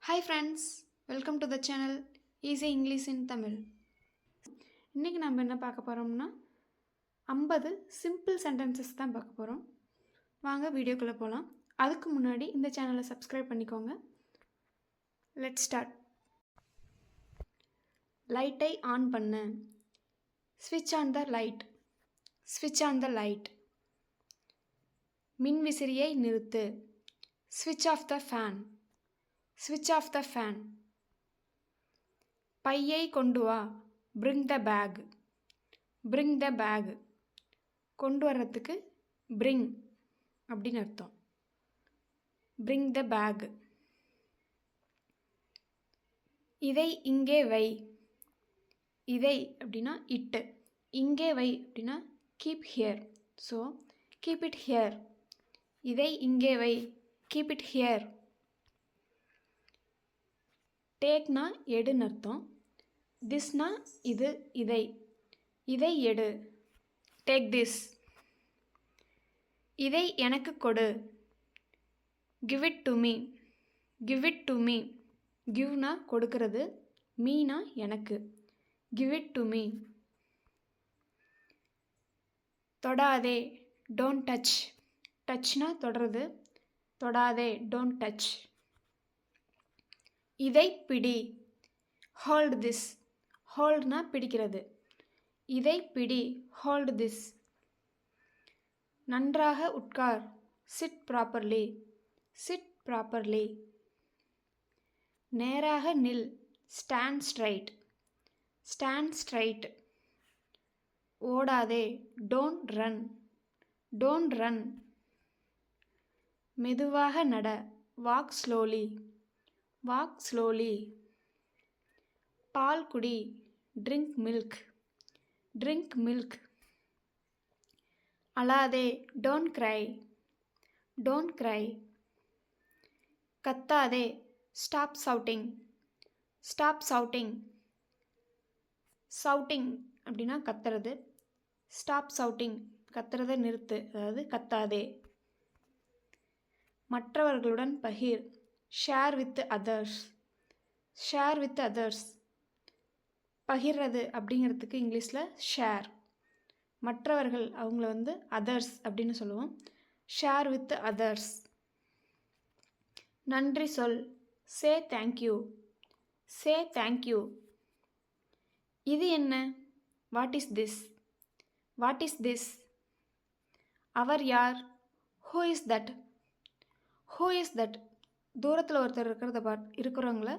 Hi friends, welcome to the channel Easy English in Tamil. இன்றைக்கி நம்ம என்ன பார்க்க போகிறோம்னா 50 சிம்பிள் சென்டென்சஸ் தான் பார்க்க போகிறோம். வாங்க வீடியோக்குள்ளே போகலாம். அதுக்கு முன்னாடி இந்த சேனலை சப்ஸ்கிரைப் பண்ணிக்கோங்க. Let's start. லைட்டை ஆன் பண்ணு. ஸ்விட்ச் ஆன் த லைட். ஸ்விட்ச் ஆன் த லைட். மின் விசிறியை நிறுத்து. ஸ்விட்ச் ஆஃப் த ஃபேன். ஸ்விட்ச் ஆஃப் த ஃபேன். பையை கொண்டு வா. Bring the bag. Bring the bag. கொண்டு வர்றதுக்கு பிரிங் அப்படின்னு அர்த்தம். Bring the bag. இதை இங்கே வை. இதை அப்படின்னா இட்டு. இங்கே வை அப்படின்னா keep here. So keep it here. இதை இங்கே வை. Keep it here. டேக்னா எடுன்னு அர்த்தம். திஸ்னா இது இதை. இதை எடு. Take this. இதை எனக்கு கொடு. Give it to me. Give it to me. கிவ்னா கொடுக்கறது, மீனா எனக்கு. Give it to me. தொடாதே. Don't touch. டச்னா தொடுறது. தொடாதே. Don't touch. இதை பிடி. Hold this. ஹோல்ட்னா பிடிக்கிறது. இதை பிடி. Hold this. நன்றாக உட்கார். Sit properly. Sit properly. நேராக நில். Stand straight. Stand straight. ஓடாதே. Don't run. Don't run. மெதுவாக நட. Walk slowly. Walk slowly. பால் குடி. Drink milk. Drink milk. அழாதே. Don't cry. Don't cry. கத்தாதே. Stop shouting. Stop shouting. Shouting அப்படின்னா கத்துறது. ஸ்டாப் சவுட்டிங் கத்துறதை நிறுத்து, அதாவது கத்தாதே. மற்றவர்களுடன் பகிர். Share with others. Share with others. பகிர்றது அப்படிங்கிறதுக்கு இங்கிலீஷில் ஷேர். மற்றவர்கள் அவங்கள வந்து அதர்ஸ் அப்படின்னு சொல்லுவோம். Share with others. நன்றி சொல். Say thank you. Say thank you. இது என்ன? What is this? What is this? அவர் யார்? Who is that? Who is that? தூரத்தில் ஒருத்தர் இருக்கிறவங்கள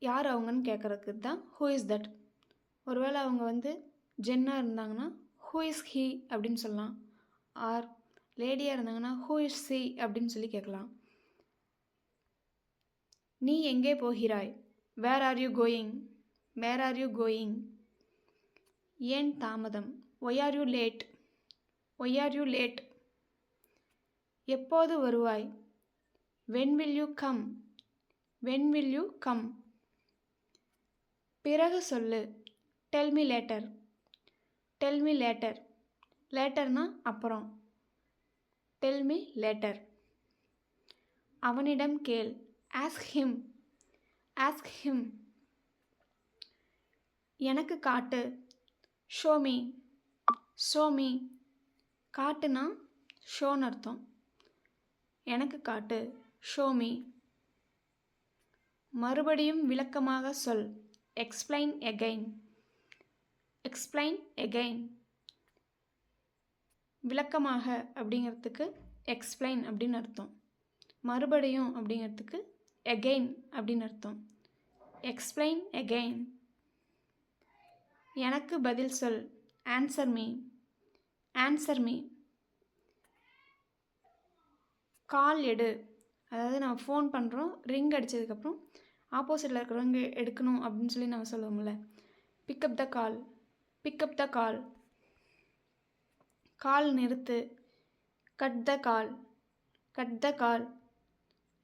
யார் அவங்கன்னு கேட்குறதுக்கு தான் ஹூ இஸ் தட். ஒருவேளை அவங்க வந்து ஜென்னாக இருந்தாங்கன்னா ஹூ இஸ் ஹீ அப்படின்னு சொல்லலாம். ஆர் லேடியாக இருந்தாங்கன்னா ஹூ இஸ் சி அப்படின்னு சொல்லி கேட்கலாம். நீ எங்கே போகிறாய்? Where are you going? Where are you going? ஏன் தாமதம்? Why are you late? Why are you late? எப்போது வருவாய்? When will you come? When will you come? பிறகு சொல்லு. Tell me later. Tell me later. லேட்டர்னா அப்புறம். Tell me later. அவனிடம் கேள். Ask him. Ask him. எனக்கு காட்டு. Show me. Show me. காட்டுனா ஷோன்னு அர்த்தம். எனக்கு காட்டு. Show me. மறுபடியும் விளக்கமாக சொல். Explain again. Explain again. விளக்கமாக அப்படிங்கிறதுக்கு எக்ஸ்பிளைன் அப்படின்னு அர்த்தம். மறுபடியும் அப்படிங்கிறதுக்கு எகைன் அப்படின்னு அர்த்தம். Explain again. எனக்கு பதில் சொல். Answer me. Answer me. Call எடு. அதாவது நம்ம ஃபோன் பண்ணுறோம், ரிங் அடித்ததுக்கப்புறம் ஆப்போசிட்டில் இருக்கிறவங்க எடுக்கணும் அப்படின்னு சொல்லி நம்ம சொல்லுவோம்ல. பிக்கப் த கால். பிக்கப் த கால். கால் நிறுத்து. Cut the call. Cut the call.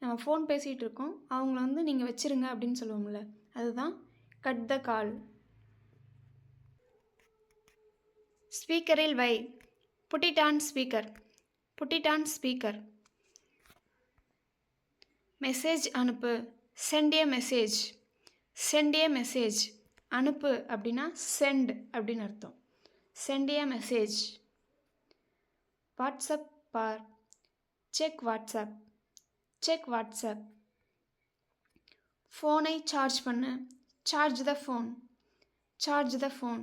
நம்ம ஃபோன் பேசிகிட்டு இருக்கோம், அவங்கள வந்து நீங்கள் வச்சுருங்க அப்படின்னு சொல்லுவோம்ல, அதுதான் கட் த கால். ஸ்பீக்கரில் வை. Put it on speaker. Put it on speaker. Message அனுப்பு. Send a message. Send a message. அனுப்பு அப்படின்னா சென்ட் அப்படின்னு அர்த்தம். Send a message. வாட்ஸ்அப் பார். Check WhatsApp. Check WhatsApp. ஃபோனை சார்ஜ் பண்ணு. Charge the phone. Charge the phone.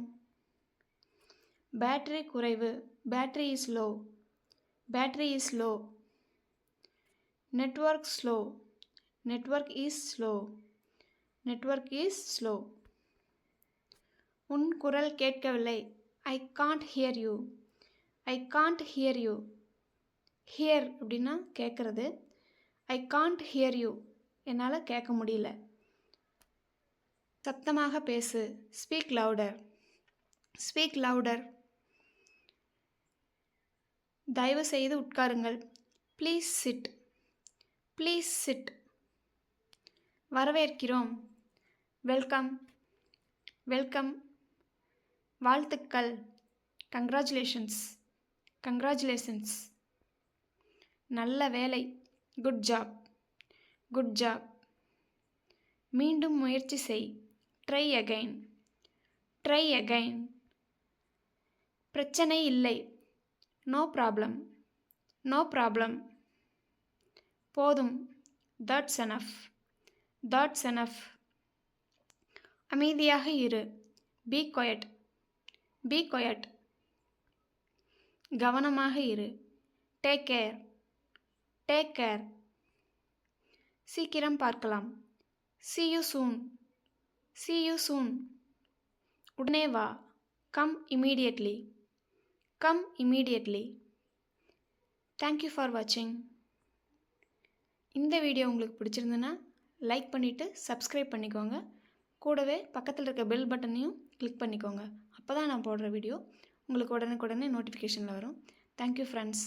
Battery குறைவு. Battery is low. Battery is low. Network slow. Network is slow. Network is slow. உன் குரல் கேட்கவில்லை. I can't here you. I can't here you. Here அப்படின்னா கேட்குறது. ஐ can't here you, என்னால் கேட்க முடியல. சத்தமாக பேசு. Speak louder. Speak louder. தயவு செய்து உட்காருங்கள். Please sit. Please sit. வரவேற்கிறோம். வெல்கம். வெல்கம். வாழ்த்துக்கள். கங்க்ராச்சுலேஷன்ஸ். கங்க்ராச்சுலேஷன்ஸ். நல்ல வேலை. Good job. Good job. மீண்டும் முயற்சி செய். Try again. Try again. பிரச்சனை இல்லை. No problem. No problem. போதும். That's enough. That's enough. அமைதியாக இரு. Be quiet. Be quiet. கவனமாக இரு. Take care. Take care. சீக்கிரம் பார்க்கலாம். see you soon. see you soon. உடனே வா. come immediately. come immediately. thank you for watching. இந்த வீடியோ உங்களுக்கு பிடிச்சிருந்துன்னா லைக் பண்ணிவிட்டு சப்ஸ்கிரைப் பண்ணிக்கோங்க. கூடவே பக்கத்தில் இருக்க பெல் பட்டனையும் கிளிக் பண்ணிக்கோங்க. அப்போ தான் நான் போடுற வீடியோ உங்களுக்கு உடனுக்குடனே நோட்டிஃபிகேஷனில் வரும். Thank you friends.